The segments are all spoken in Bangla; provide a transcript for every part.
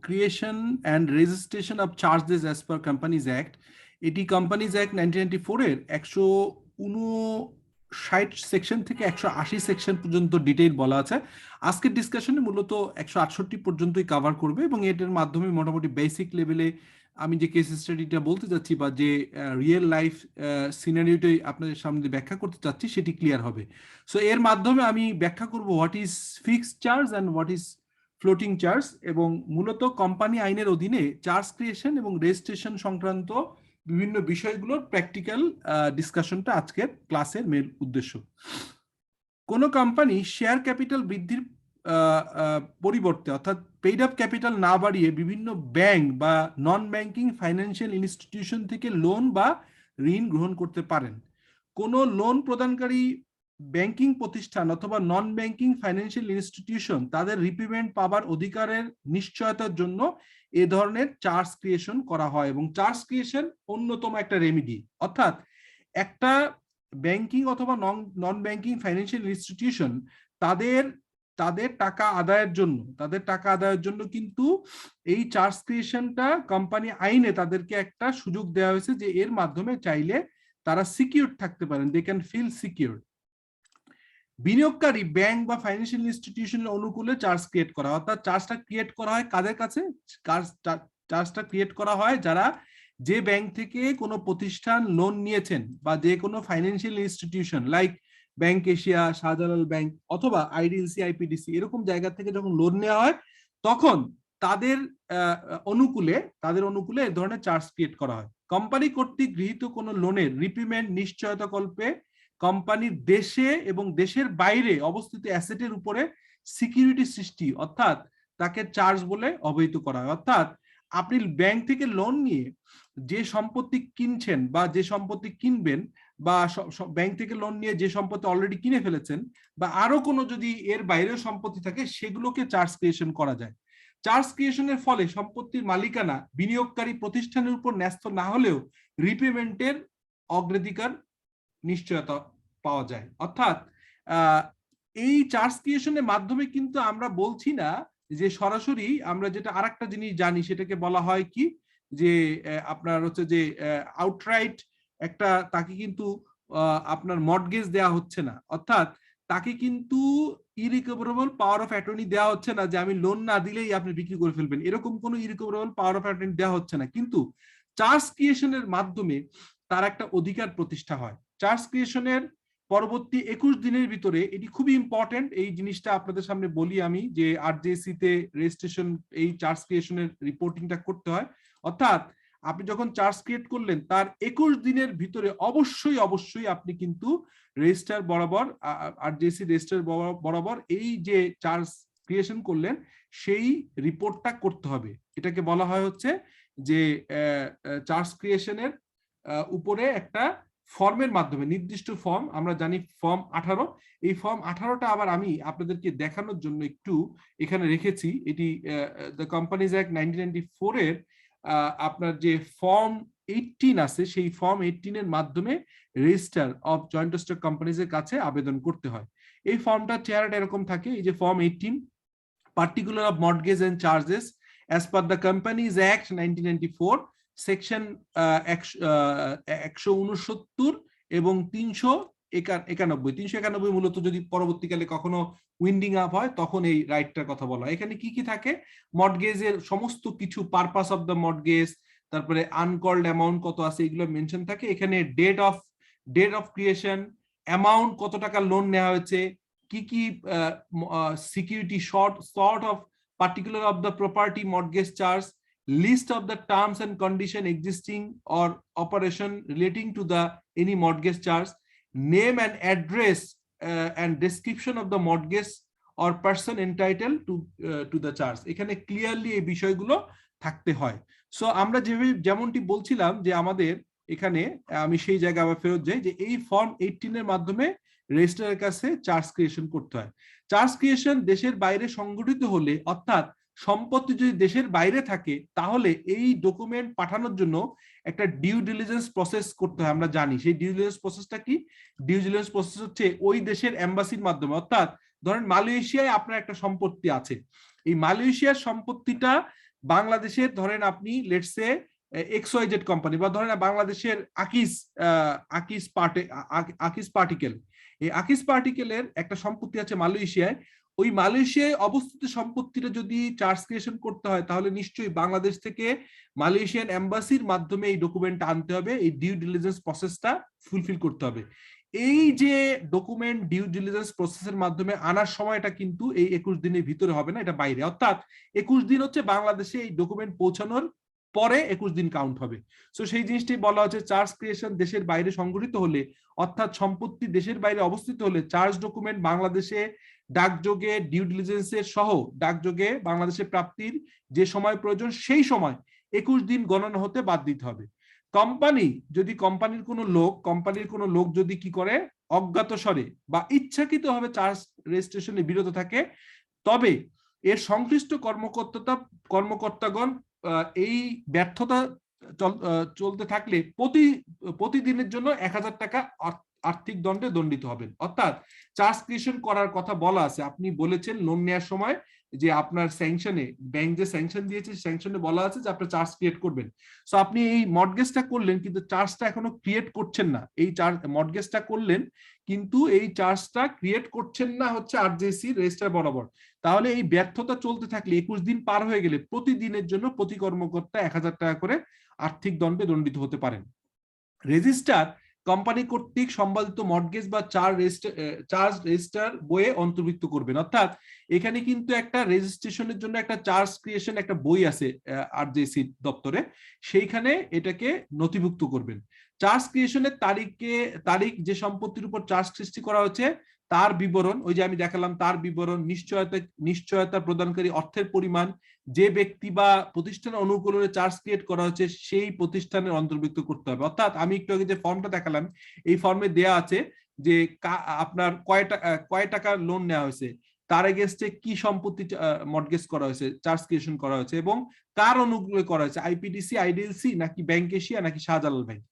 creation and registration of charges as per Companies Act, এটি Companies Act 1994 এর 159 সেকশন থেকে 180 সেকশন পর্যন্ত ডিটেইল বলা আছে। আজকের ডিসকাশনে মূলত 168 পর্যন্তই কভার করবে এবং এটার মাধ্যমে মোটামুটি বেসিক লেভেলে আমি যে কেস স্টাডিটা বলতে যাচ্ছি বা যে রিয়েল লাইফ সিনারিওটাই আপনাদের সামনে ব্যাখ্যা করতে চাচ্ছি সেটি ক্লিয়ার হবে। সো এর মাধ্যমে আমি ব্যাখ্যা করব what is fixed charge and what is floating charge এবং মূলত কোম্পানি আইনের অধীনে চার্জ ক্রিয়েশন এবং রেজিস্ট্রেশন সংক্রান্ত বিভিন্ন বিষয়গুলোর প্র্যাকটিক্যাল ডিসকাশনটা আজকের ক্লাসের মেন উদ্দেশ্য। কোন কোম্পানি শেয়ার ক্যাপিটাল বৃদ্ধির পরিবর্তে অর্থাৎ পেইড আপ ক্যাপিটাল না বাড়িয়ে বিভিন্ন ব্যাংক বা নন ব্যাংকিং ফাইন্যান্সিয়াল ইনস্টিটিউশন থেকে লোন বা ঋণ গ্রহণ করতে পারেন। কোন লোন প্রদানকারী ব্যাংকিং প্রতিষ্ঠান অথবা নন ব্যাংকিং ফাইন্যান্সিয়াল ইনস্টিটিউশন তাদের রিপেমেন্ট পাবার অধিকারের নিশ্চয়তার জন্য এ ধরনের চার্জ ক্রিয়েশন করা হয় এবং চার্জ ক্রিয়েশন অন্যতম একটা রেমিডি। অর্থাৎ একটা ব্যাংকিং অথবা নন ব্যাংকিং ফাইন্যান্সিয়াল ইনস্টিটিউশন তাদের টাকা আদায়ের জন্য কিন্তু এই চার্জ ক্রিয়েশনটা কোম্পানি আইনে তাদেরকে একটা সুযোগ দেওয়া হয়েছে যে এর মাধ্যমে চাইলে তারা সিকিউর থাকতে পারেন, দে ক্যান ফিল সিকিউর। বিনিয়োগকারী ব্যাংক বা ফাইন্যান্সিয়াল ইনস্টিটিউশনের অনুকূলে চার্জ ক্রিয়েট করা, অর্থাৎ চার্জটা ক্রিয়েট করা হয় কাদের কাছে? চার্জটা ক্রিয়েট করা হয় যারা যে ব্যাংক থেকে কোনো প্রতিষ্ঠান লোন নিয়েছেন বা যে কোনো financial institution like bank Asia, Shahjalal bank অথবা আইডিএলসি, আইপিডিসি এরকম জায়গা থেকে যখন লোন নেওয়া হয় তখন তাদের অনুকূলে এই ধরনের চার্জ ক্রিয়েট করা হয়। কোম্পানি কর্তৃক গৃহীত কোনো লোনের রিপেমেন্ট নিশ্চয়তা কল্পে কোম্পানির দেশে এবং দেশের বাইরে অবস্থিত অ্যাসেটের উপরে সিকিউরিটি সৃষ্টি অর্থাৎ তাকে চার্জ বলে অবহিত করা হয়। অর্থাৎ আপনি ব্যাংক থেকে লোন নিয়ে যে সম্পত্তি কিনছেন বা যে সম্পত্তি কিনবেন বা ব্যাংক থেকে লোন নিয়ে যে সম্পত্তি অলরেডি কিনে ফেলেছেন বা আরো কোনো যদি এর বাইরেও সম্পত্তি থাকে সেগুলোকে চার্জ ক্রিয়েশন করা যায়। চার্জ ক্রিয়েশনের ফলে সম্পত্তির মালিকানা বিনিয়োগকারী প্রতিষ্ঠানের উপর ন্যস্ত না হলেও রিপেমেন্টের অগ্রাধিকার নিশ্চয়তা পাওয়া যায়। অর্থাৎ এই চার্জ ক্রিয়েশনের মাধ্যমে কিন্তু আমরা বলছি না যে সরাসরি আমরা যেটা আরেকটা জিনিস জানি সেটাকে বলা হয় কি যে আপনার হচ্ছে যে আউটরাইট একটা তাকে কিন্তু আপনার মর্টগেজ দেওয়া হচ্ছে না, অর্থাৎ তাকে কিন্তু ইরিকভারেবল পাওয়ার অফ অ্যাটর্নি দেওয়া হচ্ছে না যে আমি লোন না দিলেই আপনি বিক্রি করে ফেলবেন, এরকম কোনো ইরিকভারেবল পাওয়ার অফ অ্যাটর্নি দেওয়া হচ্ছে না। কিন্তু চার্জ ক্রিয়েশনের মাধ্যমে তার একটা অধিকার প্রতিষ্ঠা হয়। চার্জ ক্রিয়েশনের পরবর্তী 21 দিনের ভিতরে এটি খুবই ইম্পর্টেন্ট, এই জিনিসটা আপনাদের সামনে বলি আমি যে আরজেসি তে রেজিস্ট্রেশন এই চার্জ ক্রিয়েশনের রিপোর্টিংটা করতে হয়। অর্থাৎ আপনি যখন চার্জ ক্রিয়েট করলেন তার 21 দিনের ভিতরে অবশ্যই আপনি কিন্তু রেজিস্টার বরাবর আরজেসি রেজিস্টার বরাবর এই যে চার্জ ক্রিয়েশন করলেন সেই রিপোর্টটা করতে হবে। এটাকে বলা হয় হচ্ছে যে চার্জ ক্রিয়েশনের উপরে একটা ফর্মের মাধ্যমে নির্দিষ্ট ফর্ম আমরা জানি ফর্ম 18, এই ফর্ম 18টা আবার আমি আপনাদেরকে দেখানোর জন্য একটু এখানে রেখেছি। এটি দ্য কোম্পানিজ অ্যাক্ট 1994 এর আপনার যে ফর্ম 18 আছে সেই ফর্ম 18 এর মাধ্যমে register of joint stock companies এর কাছে আবেদন করতে হয়। এই ফর্মটা চেহারাটা এরকম থাকে, এই যে form 18 particular of mortgage and charges as per the Companies Act 1994 section 169 এবং 391 মূলত যদি পরবর্তীকালে কখনো উইন্ডিং আপ হয় তখন এই রাইটটার কথা বলা হয়। এখানে কি কি থাকে? মর্টগেজের সমস্ত কিছু, পারপাস অফ দ্য মর্টগেজ, তারপরে আনকল্ড অ্যামাউন্ট কত আছে এগুলো মেনশন থাকে। এখানে ডেট অফ ক্রিয়েশন, অ্যামাউন্ট কত টাকা লোন নেওয়া হয়েছে, কি কি security sort of particular of the property mortgage charge, list of the terms and condition existing or operation relating to the any mortgage charge, name and address and description of the mortgage or person entitled to the charge। এখানে ক্লিয়ারলি এই বিষয়গুলো থাকতে হয়। সো আমরা যেমনটি বলছিলাম যে আমাদের এখানে আমি সেই জায়গায় আবার ফেরত যাই যে এই ফর্ম 18 এর মাধ্যমে রেজিস্ট্রারের কাছে চার্জ ক্রিয়েশন করতে হয়। চার্জ ক্রিয়েশন দেশের বাইরে সংগঠিত হলে অর্থাৎ সম্পত্তি যদি দেশের বাইরে থাকে তাহলে এই ডকুমেন্ট পাঠানোর জন্য একটা ডিউ ডিলিজেন্স প্রসেস করতে হয়। আমরা জানি সেই ডিউ ডিলিজেন্স প্রসেসটা কি? ডিউ ডিলিজেন্স প্রসেস হচ্ছে ওই দেশের এম্বাসির মাধ্যমে, অর্থাৎ ধরেন মালয়েশিয়ায় আপনার একটা সম্পত্তি আছে, এই মালয়েশিয়ার সম্পত্তিটা বাংলাদেশের ধরেন আপনি লেটস সে XYZ কোম্পানি বা ধরেন বাংলাদেশের আকিস পার্টিকেল, এই আকিস পার্টিকেলের একটা সম্পত্তি আছে মালয়েশিয়ায়। ওই মালয়েশিয়ায় অবস্থিত সম্পত্তিটা যদি চার্জ ক্রিয়েশন করতে হয় তাহলে নিশ্চয়ই বাংলাদেশ থেকে মালয়েশিয়ান এম্বাসির মাধ্যমে এই ডকুমেন্টটা আনতে হবে, এই ডিউ ডিলিজেন্স প্রসেসটা ফুলফিল করতে হবে। এই যে ডকুমেন্ট ডিউ ডিলিজেন্স প্রসেসের মাধ্যমে আনার সময়টা কিন্তু এই 21 দিনের ভিতরে হবে না, এটা বাইরে, অর্থাৎ 21 দিন হচ্ছে বাংলাদেশে এই ডকুমেন্ট পৌঁছানোর পরে 21 দিন কাউন্ট হবে। সো সেই জিনিসটি বলা হচ্ছে চার্জ ক্রিয়েশন দেশের বাইরে সংঘটিত হলে, অর্থাৎ সম্পত্তি দেশের বাইরে অবস্থিত হলে চার্জ ডকুমেন্ট বাংলাদেশে ডাকযোগে ডিউ ডিলিজেন্সের সহ ডাকযোগে বাংলাদেশে প্রাপ্তির যে সময় প্রয়োজন সেই সময় 21 দিন গণনা হতে বাদ দিতে হবে। কোম্পানির কোনো লোক যদি কি করে অজ্ঞাতসারে বা ইচ্ছাকৃতভাবে চার্জ রেজিস্ট্রেশনে বিরত থাকে, তবে এর সংশ্লিষ্ট কর্মকর্তাগণ এই ব্যর্থতা চলতে থাকলে প্রতিদিনের জন্য 1000 টাকা আর্থিক দণ্ডে দণ্ডিত হবেন। অর্থাৎ চার্জ ক্রিয়েশন করার কথা বলা আছে, আপনি বলেছেন লোন নেওয়ার সময় যে আপনার স্যাংশনে, ব্যাংক যে স্যাংশন দিয়েছে স্যাংশনে বলা আছে যে আপনি চার্জ ক্রিয়েট করবেন। সো আপনি এই মর্টগেজটা করলেন কিন্তু চার্জটা এখনো ক্রিয়েট করছেন না, এই চার্জ মর্টগেজটা করলেন কিন্তু এই চার্জটা ক্রিয়েট করছেন না হচ্ছে আরজেসি রেজিস্টার বরাবর, তাহলে এই ব্যর্থতা চলতে থাকলে 21 দিন পার হয়ে গেলে প্রতিদিনের জন্য প্রতি কর্মকর্তা 1000 টাকা করে আর্থিক দণ্ডে দণ্ডিত হতে পারেন। রেজিস্টার কোম্পানি কর্তৃক সম্পাদিত মর্টগেজ বা চার্জ রেজিস্টার বইয়ে অন্তর্ভুক্ত করবেন। অর্থাৎ এখানে কিন্তু একটা রেজিস্ট্রেশনের জন্য একটা চার্জ ক্রিয়েশন একটা বই আছে আরজেসি দপ্তরে, সেইখানে এটাকে নথিভুক্ত করবেন। চার্জ ক্রিয়েশনের তারিখ যে সম্পত্তির উপর চার্জ সৃষ্টি করা হয়েছে তার বিবরণ, ওই যে আমি দেখালাম তার বিবরণ, নিশ্চয়তা প্রদানকারী অর্থের পরিমাণ, যে ব্যক্তি বা প্রতিষ্ঠান অনুকূলে চার্জ ক্রিয়েট করা হচ্ছে সেই প্রতিষ্ঠানের অন্তর্ভুক্ত করতে হবে। অর্থাৎ আমি একটু আগে যে ফর্মটা দেখালাম এই ফর্মে দেয়া আছে যে আপনার কয় টাকা লোন নেওয়া হয়েছে, তার এগেইনস্টে কি সম্পত্তি মর্টগেজ করা হয়েছে, চার্জ ক্রিয়েশন করা হয়েছে এবং কার অনুকূলে করা হয়েছে, আইপিডিসি, আইডিএলসি নাকি ব্যাংক এশিয়া নাকি শাহজালাল ব্যাংক।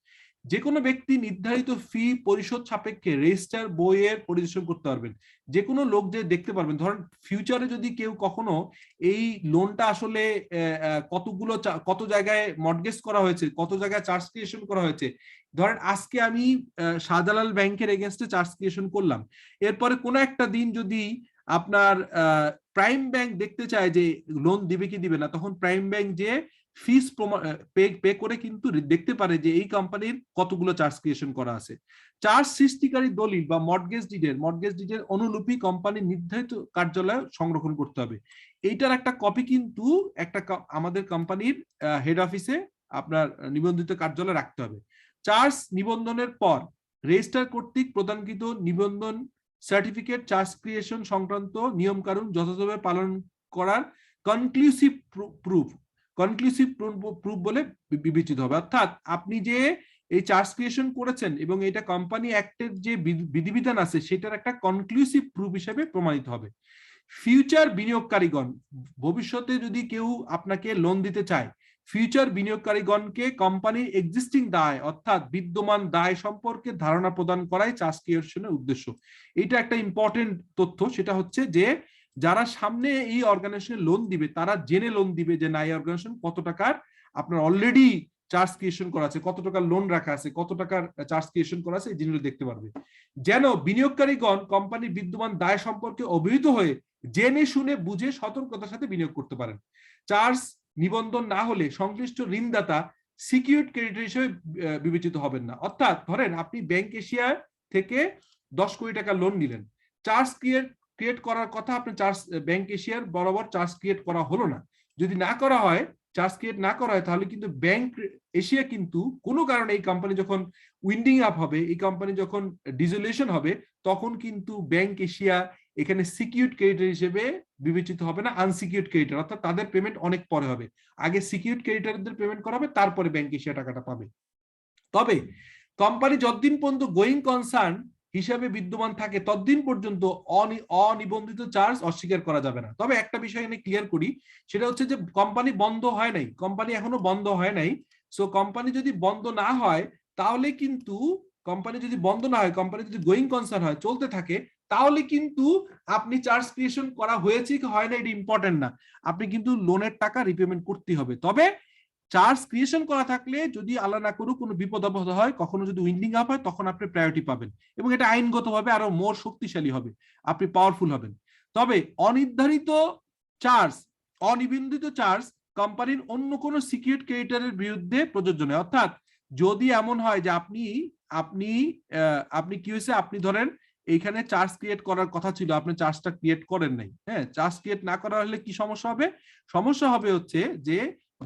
যে কোনো ব্যক্তি নির্ধারিত ফি পরিশোধ সাপেক্ষে রেজিস্টার বইয়ের পরিদর্শন করতে পারবেন। যে কোনো লোক যে দেখতে পারবেন, ধরেন ফিউচারে যদি কেউ কখনো এই লোনটা আসলে কত জায়গায় মর্টগেজ করা হয়েছে, কত জায়গায় চার্জ ক্রিয়েশন করা হয়েছে, ধরেন আজকে আমি শাহজালাল ব্যাংকের এগেইনস্টে চার্জ ক্রিয়েশন করলাম, এরপরে কোনো একটা দিন যদি আপনার প্রাইম ব্যাংক দেখতে চায় যে লোন দিবে কি দিবে না, তখন প্রাইম ব্যাংক যে ফিস পে করে কিন্তু দেখতে পারে যে এই কোম্পানির কতগুলো চার্জ ক্রিয়েশন করা আছে। চার্জ সৃষ্টিকারী দলিল বা মর্টগেজ ডিডের অনুলিপি কোম্পানির নির্ধারিত কার্যালয়ে সংরক্ষণ করতে হবে। এইটার একটা কপি কিন্তু আমাদের কোম্পানির হেড অফিসে আপনার নিবন্ধিত কার্যালয়ে রাখতে হবে। চার্জ নিবন্ধনের পর রেজিস্ট্রার কর্তৃক প্রদানকৃত নিবন্ধন সার্টিফিকেট চার্জ ক্রিয়েশন সংক্রান্ত নিয়মকানুন যথাযথভাবে পালন করার কনক্লুসিভ প্রুফ বলে বিবেচিত হবে। অর্থাৎ আপনি যে এই চার্জ ক্রিয়েশন করেছেন এবং এটা কোম্পানি অ্যাক্টের যে বিধিবিধান আছে সেটার একটা কনক্লুসিভ প্রুফ হিসেবে প্রমাণিত হবে। ফিউচার বিনিয়োগকারীগণ, ভবিষ্যতে যদি কেউ আপনাকে লোন দিতে চায়, ফিউচার বিনিয়োগকারীগণকে কোম্পানির এক্সিস্টিং দায় অর্থাৎ বিদ্যমান দায় সম্পর্কে ধারণা প্রদান করাই চার্জ ক্রিয়েশনের উদ্দেশ্য। এটা একটা ইম্পর্টেন্ট তথ্য, সেটা হচ্ছে যে যারা সামনে এই অর্গানাইজেশনে লোন দিবে তারা জেনে লোন দিবে যে না এই অর্গানাইজেশন কত টাকার আপনার অলরেডি চার্জ ক্রিয়েশন করা আছে, কত টাকার লোন রাখা আছে, কত টাকার চার্জ ক্রিয়েশন করা আছে, এই জিনিসগুলো দেখতে পারবে। যেন বিনিয়োগকারীগণ কোম্পানির বিদ্যমান দায় সম্পর্কে অবহিত হয়ে জেনে শুনে বুঝে সতর্কতার সাথে বিনিয়োগ করতে পারেন। চার্জ নিবন্ধন না হলে সংশ্লিষ্ট ঋণদাতা সিকিউরড ক্রেডিটর হিসেবে বিবেচিত হবেন না। অর্থাৎ ধরেন আপনি ব্যাংক এশিয়া থেকে 10 কোটি টাকা লোন নিলেন, চার্জ ক্রিয়েট করার কথা আপনি ব্যাংক এশিয়ার বরাবর চার্জ ক্রিয়েট করা হলো না, যদি না করা হয় চার্জ ক্রিয়েট না করা হয় তাহলে কিন্তু ব্যাংক এশিয়া কিন্তু কোনো কারণে এই কোম্পানি যখন উইন্ডিং আপ হবে, এই কোম্পানি যখন ডিসলিউশন হবে, তখন কিন্তু ব্যাংক এশিয়া এখানে সিকিউরড ক্রেডিটর হিসেবে বিবেচিত হবে না, আনসিকিউরড ক্রেডিটর, অর্থাৎ তাদের পেমেন্ট অনেক পরে হবে। আগে সিকিউরড ক্রেডিটরদের পেমেন্ট করা হবে, তারপরে ব্যাংক এশিয়া টাকাটা পাবে। তবে কোম্পানি যতদিন পর্যন্ত গোয়িং কনসার্ন হিসাবে বিদ্যমান থাকে ততদিন পর্যন্ত অনিবন্ধিত চার্জ অস্বীকার করা যাবে না। তবে একটা বিষয় এখানে ক্লিয়ার করি, সেটা হচ্ছে যে কোম্পানি বন্ধ হয় নাই, কোম্পানি এখনো বন্ধ হয় নাই। সো কোম্পানি যদি বন্ধ না হয় তাহলে কিন্তু কোম্পানি যদি বন্ধ না হয়, কোম্পানি যদি গোয়িং কনসার্ন হয়, চলতে থাকে, তাহলে কিন্তু আপনি চার্জ ক্রিয়েশন করা হয়েছে কি হয় না এটা ইম্পর্টেন্ট না, আপনি কিন্তু লোনের টাকা রিপেমেন্ট করতে হবে। তবে চার্জ ক্রিয়েশন করা থাকলে যদি আল্লাহ না করুক কোনো বিপদ আপদ হয়, কখনো যদি উইন্ডিং আপ হয়, তখন আপনি প্রায়োরিটি পাবেন এবং এটা আইনগতভাবে আরো মোর শক্তিশালী হবে, আপনি পাওয়ারফুল হবেন। তবে অনির্ধারিত চার্জ, অনিবন্ধিত চার্জ কোম্পানির অন্য কোনো সিকিউরিটি ক্রেডিটরের বিরুদ্ধে প্রযোজ্য নয়। অর্থাৎ যদি এমন হয় যে আপনি আপনি আপনি কি হয়েছে, আপনি ধরেন এইখানে চার্জ ক্রিয়েট করার কথা ছিল, আপনি চার্জটা ক্রিয়েট করেন নাই, হ্যাঁ, চার্জ ক্রিয়েট না করা হলে কি সমস্যা হবে? সমস্যা হবে হচ্ছে যে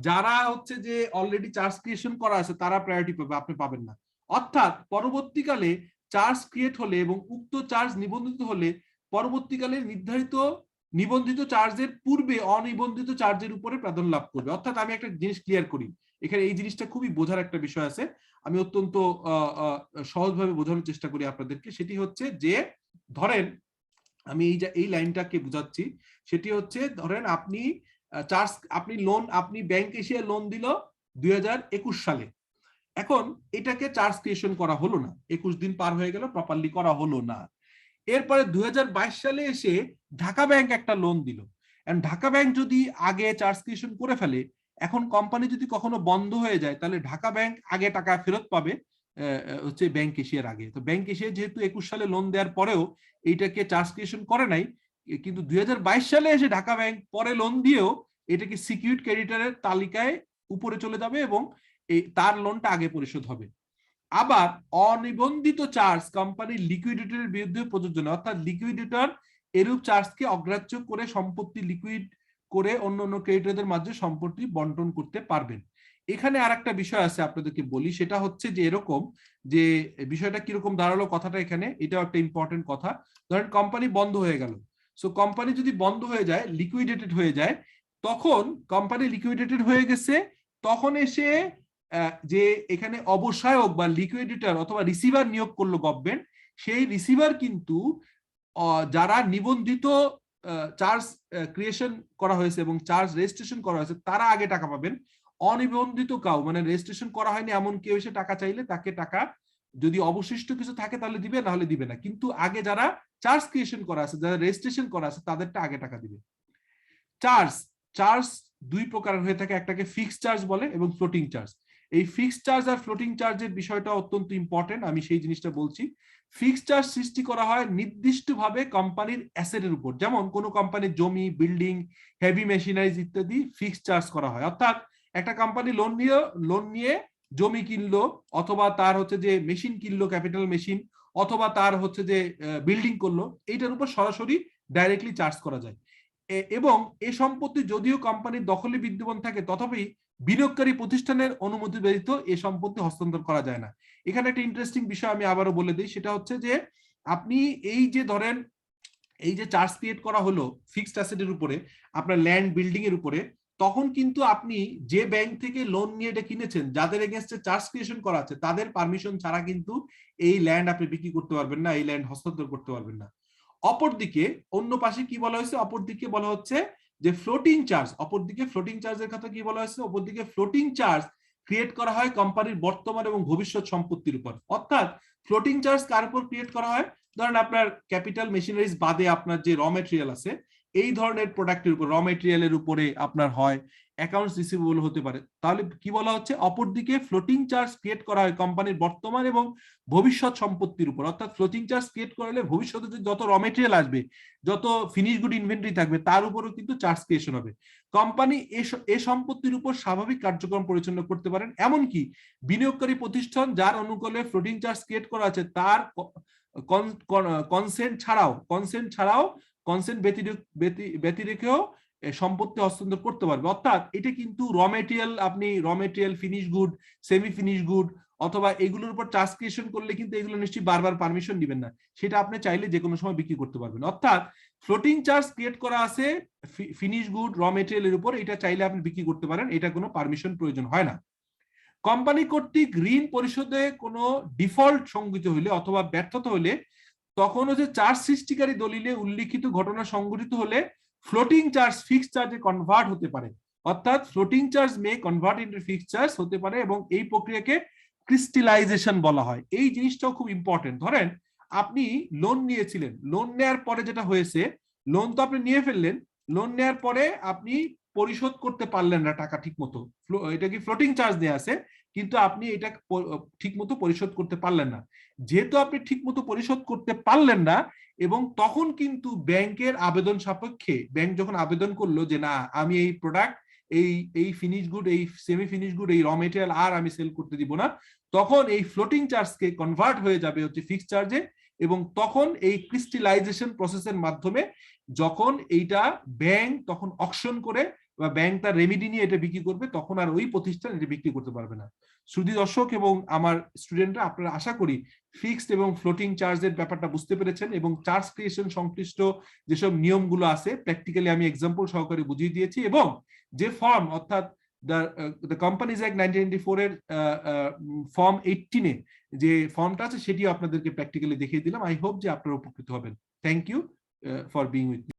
যারা হচ্ছে যে অলরেডি চার্জ ক্রিয়েশন করা আছে তারা প্রায়োরিটি পাবে, আপনি পাবেন না। অর্থাৎ পরবর্তীকালে চার্জ ক্রিয়েট হলে এবং উক্ত চার্জ নিবন্ধিত হলে পরবর্তীকালে নির্ধারিত নিবন্ধিত চার্জের পূর্বে অনিবন্ধিত চার্জের উপরে প্রাধান্য লাভ করবে। অর্থাৎ আমি একটা জিনিস ক্লিয়ার করি, এখানে এই জিনিসটা খুবই বোঝার একটা বিষয় আছে, আমি অত্যন্ত সহজভাবে বোঝানোর চেষ্টা করি আপনাদেরকে। সেটি হচ্ছে যে ধরেন আমি এই লাইনটাকে বুঝাচ্ছি, সেটি হচ্ছে ধরেন আপনি চার্জ, আপনি লোন, আপনি ব্যাংক এসে লোন দিল 2021 সালে, এখন এটাকে চার্জ ক্রিয়েশন করা হলো না, 21 দিন পার হয়ে গেল, প্রপারলি করা হলো না। এরপরে 2022 সালে এসে ঢাকা ব্যাংক একটা লোন দিল, এন্ড ঢাকা ব্যাংক যদি আগে চার্জ ক্রিয়েশন করে ফেলে, এখন কোম্পানি যদি কখনো বন্ধ হয়ে যায়, তাহলে ঢাকা ব্যাংক আগে টাকা ফেরত পাবে হচ্ছে ব্যাংক এশিয়ার আগে। তো ব্যাংক এশিয়া যেহেতু 21 সালে লোন দেওয়ার পরেও এইটাকে চার্জ ক্রিয়েশন করে নাই, কিন্তু 2022 সালে এসে ঢাকা ব্যাংক পরে লোন দিয়েও এটাকে সিকিউরিটি ক্রেডিটরের তালিকায় উপরে চলে যাবে এবং তার লোনটা আগে পরিশোধ হবে। আবার অনিবন্ধিত চার্জ কোম্পানির লিকুইডিটরের বিরুদ্ধে প্রযোজ্য নয়। অর্থাৎ লিকুইডিটর এরূপ চার্জকে অগ্রাহ্য করে সম্পত্তি লিকুইড করে অন্য অন্য ক্রেডিটরদের মাঝে সম্পত্তি বন্টন করতে পারবেন। এখানে আর একটা বিষয় আছে আপনাদেরকে বলি, সেটা হচ্ছে যে এরকম যে বিষয়টা কিরকম দাঁড়ালো কথাটা এখানে, এটাও একটা ইম্পর্টেন্ট কথা। ধরেন কোম্পানি বন্ধ হয়ে গেল, সো কোম্পানি যদি বন্ধ হয়ে যায়, লিকুইডেটেড হয়ে যায়, তখন কোম্পানি লিকুইডেটেড হয়ে গেছে, তখন এসে যে এখানে অবসায়ক বা লিকুইডিটর অথবা রিসিভার নিয়োগ করলো গভর্নমেন্ট, সেই রিসিভার কিন্তু যারা নিবন্ধিত চার্জ ক্রিয়েশন করা হয়েছে এবং চার্জ রেজিস্ট্রেশন করা হয়েছে তারা আগে টাকা পাবেন। অনিবন্ধিত কাউ মানে রেজিস্ট্রেশন করা হয়নি এমন কেউ এসে টাকা চাইলে তাকে টাকা যদি অবশিষ্ট কিছু থাকে তাহলে দিবে, না হলে দিবে না। কিন্তু আগে যারা চার্জ ক্রিয়েশন করা আছে, যারা রেজিস্ট্রেশন করা আছে, তাদেরটা আগে টাকা দিবে। চার্জ চার্জ দুই প্রকার হয়ে থাকে, একটাকে ফিক্সড চার্জ বলে এবং ফ্লোটিং চার্জ। এই ফিক্সড চার্জ আর ফ্লোটিং চার্জের বিষয়টা অত্যন্ত ইম্পর্টেন্ট, আমি সেই জিনিসটা বলছি। ফিক্সড চার্জ সৃষ্টি করা হয় নির্দিষ্টভাবে কোম্পানির অ্যাসেটের উপর, যেমন কোনো কোম্পানির জমি, বিল্ডিং, হেভি মেশিনারিজ ইত্যাদি ফিক্সড চার্জ করা হয়। অর্থাৎ একটা কোম্পানি লোন নিয়ে জমি কিনলো, অথবা তার হচ্ছে যে মেশিন কিনলো, ক্যাপিটাল মেশিন, অথবা তার হচ্ছে যে বিল্ডিং করলো, এইটার উপর সরাসরি ডাইরেক্টলি চার্জ করা যায়। এবং এই সম্পত্তি যদিও কোম্পানির দখলে বিদ্যমান থাকে, তথাপি বিনিয়োগকারী প্রতিষ্ঠানের অনুমতি ব্যতীত এই সম্পত্তি হস্তান্তর করা যায় না। এখানে একটা ইন্টারেস্টিং বিষয় আমি আবারও বলে দিই, সেটা হচ্ছে যে আপনি এই যে ধরেন এই যে চার্জ ক্রিয়েট করা হলো ফিক্সড অ্যাসেটের উপরে, আপনার ল্যান্ড বিল্ডিং এর উপরে, তখন কিন্তু আপনি যে ব্যাংক থেকে লোন নিয়ে এটা কিনেছেন, যাদের এগেইনস্টে চার্জ ক্রিয়েশন করা আছে, তাদের পারমিশন ছাড়া কিন্তু এই ল্যান্ড আপনি বিক্রি করতে পারবেন না, এই ল্যান্ড হস্তান্তর করতে পারবেন না। অপরদিকে অন্য পাশে কি বলা হয়েছে, অপরদিকে বলা হচ্ছে যে ফ্লোটিং চার্জ, অপরদিকে ফ্লোটিং চার্জের কথা কি বলা হয়েছে, অপরদিকে ফ্লোটিং চার্জ ক্রিয়েট করা হয় কোম্পানির বর্তমান এবং ভবিষ্যৎ সম্পত্তির উপর। অর্থাৎ ফ্লোটিং চার্জ কার উপর ক্রিয়েট করা হয়, ধরেন আপনার ক্যাপিটাল মেশিনারিজ বাদে আপনার যে র মেটেরিয়াল আছে, এই ধরনের প্রোডাক্টের উপর, র মেটেরিয়ালের উপরে আপনার হয় অ্যাকাউন্টস রিসিভেবল হতে পারে। তাহলে কি বলা হচ্ছে, অপরদিকে ফ্লোটিং চার্জ ক্রিয়েট করা হয় কোম্পানির বর্তমান এবং ভবিষ্যৎ সম্পত্তির উপর। অর্থাৎ ফ্লোটিং চার্জ ক্রিয়েট করলে ভবিষ্যতে যত র মেটেরিয়াল আসবে, যত ফিনিশ গুড ইনভেন্টরি থাকবে, তার উপরও কিন্তু চার্জ ক্রিয়েশন হবে। কোম্পানি এই সম্পত্তির উপর স্বাভাবিক কার্যক্রম পরিচালনা করতে পারেন। এমনকি বিনিয়োগকারী প্রতিষ্ঠান যার অনুকূলে ফ্লোটিং চার্জ ক্রিয়েট করা আছে, তার কনসেন্ট ছাড়াও কনসেন্ট ব্যতিরেকেও সম্পত্তি হস্তান্তর করতে পারবে। অর্থাৎ এটা কিন্তু র মেটেরিয়াল, আপনি র material, finish good, semi finish good অথবা এগুলোর উপর চার্জ ক্রিয়েশন করলে কিন্তু এগুলো নিশ্চয়ই বারবার পারমিশন দিবেন না, সেটা আপনি চাইলে যে কোনো সময় বিক্রি করতে পারবেন। অর্থাৎ ফ্লোটিং চার্জ ক্রিয়েট করা আছে ফিনিশ গুড, র মেটেরিয়ালের উপর, এটা চাইলে আপনি বিক্রি করতে পারেন, এটা কোনো পারমিশন প্রয়োজন হয় না। কোম্পানি কর্তৃক ঋণ পরিশোধে কোনো ডিফল্ট সংঘটিত হলে অথবা ব্যর্থতা হলে, তখন হচ্ছে চার্জ সৃষ্টিকারী দলিলে উল্লিখিত ঘটনা সংঘটিত হলে ফ্লোটিং চার্জ ফিক্সড চার্জে কনভার্ট হতে পারে। অর্থাৎ ফ্লোটিং চার্জ মে কনভার্ট ইনটু ফিক্সড চার্জ হতে পারে এবং এই প্রক্রিয়াকে ক্রিস্টালাইজেশন বলা হয়। এই জিনিসটাও খুব ইম্পর্টেন্ট। ধরেন আপনি লোন নিয়েছিলেন, লোন নেওয়ার পরে যেটা হয়েছে, লোন তো আপনি নিয়ে ফেললেন, লোন নেওয়ার পরে আপনি পরিশোধ করতে পারলেন না টাকা ঠিক মতো, এটা কি ফ্লোটিং চার্জ দেয়া আছে, কিন্তু আপনি এটা ঠিক মতো পরিশোধ করতে পারলেন না। যেহেতু আপনি ঠিক মতো পরিশোধ করতে পারলেন না, এবং তখন কিন্তু ব্যাংকের আবেদন সাপেক্ষে, ব্যাংক যখন আবেদন করলো যে না আমি এই প্রোডাক্ট, এই ফিনিশ গুড, এই সেমি ফিনিশ গুড, এই র মেটেরিয়াল আর আমি সেল করতে দিব না, তখন এই ফ্লোটিং চার্জকে কনভার্ট হয়ে যাবে হচ্ছে ফিক্সড চার্জে। এবং তখন এই ক্রিস্টালাইজেশন প্রসেসের মাধ্যমে যখন এইটা ব্যাংক তখন অকশন করে বা ব্যাংক তার রেমিডি নিয়ে এটা বিক্রি করবে, তখন আর ওই প্রতিষ্ঠান এটা বিক্রি করতে পারবে না। শ্রুতি দর্শক এবং আমার স্টুডেন্টরা, আপনারা আশা করি ফিক্সড এবং ফ্লোটিং চার্জের ব্যাপারটা বুঝতে পেরেছেন, এবং চার্জ ক্রিয়েশন সংশ্লিষ্ট যেসব নিয়মগুলো আছে প্র্যাকটিক্যালি আমি এক্সাম্পল সহকারে বুঝিয়ে দিয়েছি, এবং যে ফর্ম অর্থাৎ the Companies Act 1994 এর ফর্ম 18 এ যে ফর্মটা আছে সেটিও আপনাদেরকে প্র্যাকটিক্যালি দেখিয়ে দিলাম। আই হোপ যে আপনারা উপকৃত হবেন। Thank you for being with me.